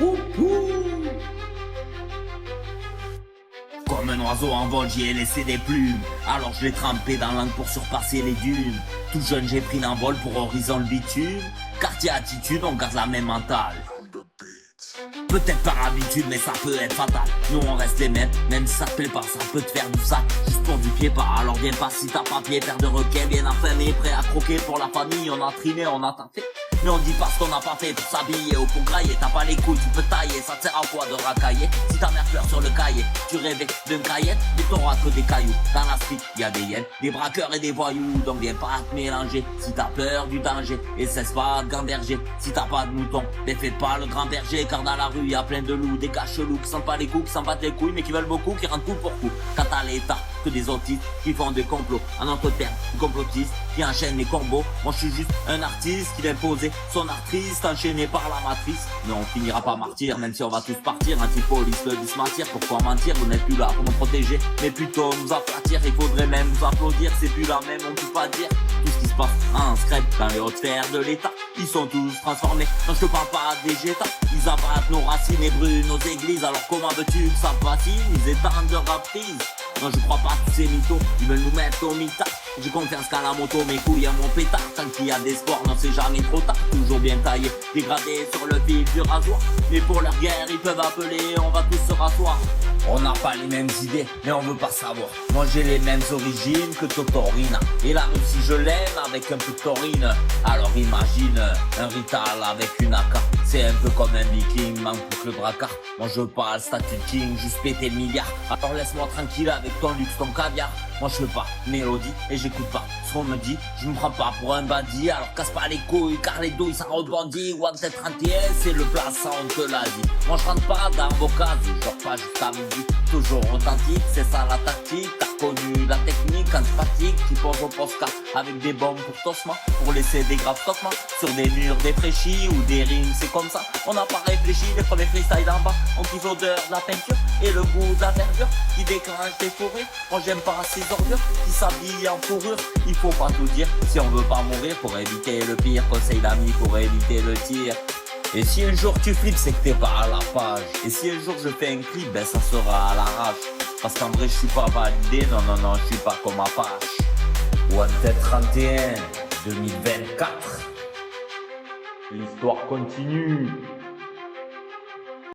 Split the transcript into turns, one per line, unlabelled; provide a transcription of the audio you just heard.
Ouh, ouh. Comme un oiseau en vol, j'y ai laissé des plumes. Alors je l'ai trempé dans l'angle pour surpasser les dunes. Tout jeune, j'ai pris l'envol pour horizon le bitume. Quartier attitude, on garde la même mentale. Peut-être par habitude, mais ça peut être fatal. Nous on reste les mêmes, même si ça te plaît pas, ça peut te faire du sac. Juste pour du pied pas, alors viens pas si t'as pas pied. Père de requin, bien affamé, prêt à croquer pour la famille. On a trimé, on a tenté. Mais on dit pas ce qu'on n'a pas fait pour s'habiller ou pour grailler. T'as pas les couilles, tu peux tailler, ça te sert à quoi de racailler? Si ta mère pleure sur le cahier, tu rêvais d'une caillette, mais t'auras que des cailloux. Dans la street, y a des hyènes, des braqueurs et des voyous. Donc viens pas te mélanger, si t'as peur du danger. Et cesse pas de gamberger, si t'as pas de mouton. Mais fais pas le grand berger, car dans la rue y a plein de loups. Des gars chelous qui sentent pas les coups, qui s'en battent les couilles, mais qui veulent beaucoup, qui rentrent coup pour coup. Quand t'as l'état, que des autistes qui font des complots. En notre terme, complotiste qui enchaîne les combos. Moi je suis juste un artiste qui vient poser son artiste enchaîné par la matrice. Mais on finira pas martyr, même si on va tous partir. Antipolice, le dismatir, pourquoi mentir? Vous n'êtes plus là pour nous protéger, mais plutôt nous aplatir. Il faudrait même nous applaudir, c'est plus la même, on peut pas dire. Tout ce qui se passe en secret dans les hautes sphères de l'état. Ils sont tous transformés, non je te parle pas des Jetta. Ils abattent nos racines et brûlent nos églises. Alors comment veux-tu que ça patine? Ils étendent leur reprise. Non je crois pas à tous ces mythos, ils veulent nous mettre au mitard. J'ai confiance qu'à la moto, mes couilles à mon pétard. Tant qu'il y a des sports, non c'est jamais trop tard. Toujours bien taillé, dégradé sur le fil du rasoir. Mais pour leur guerre, ils peuvent appeler, on va tous se rasseoir. On n'a pas les mêmes idées, mais on veut pas savoir. Moi j'ai les mêmes origines que Totorina. Et la Russie je l'aime avec un peu de taurine. Alors imagine un Rital avec une AK. C'est un peu comme un viking, manque pour le bracard. Moi je veux pas le statut de king, juste péter le milliard. Alors laisse-moi tranquille avec ton luxe, ton caviar. Moi je veux pas mélodie et j'écoute pas ce qu'on me dit. Je me prends pas pour un bandit, alors casse pas les couilles car les douilles ça rebondit. Wanted 31 c'est le plaçant, on te l'a dit. Moi je rentre pas dans vos cases, genre pas jusqu'à midi. Toujours authentique, c'est ça la tactique. T'as connu la technique antipathique. Tu poses au posca avec des bombes pour Tosma, pour laisser des graves stockma sur des murs défraîchis ou des rimes, c'est comme ça. On n'a pas réfléchi, les premiers freestyles d'en bas ont plus l'odeur de la peinture et le goût de la verdure qui déclenche des fous rires. Moi j'aime pas ces ordures qui s'habillent en fourrure. Il faut pas tout dire si on veut pas mourir, pour éviter le pire. Conseil d'amis pour éviter le tir. Et si un jour tu flippes, c'est que t'es pas à la page. Et si un jour je fais un clip, ben ça sera à l'arrache. Parce qu'en vrai je suis pas validé, non, je suis pas comme Apache. Wanted 31, 2024. L'histoire continue.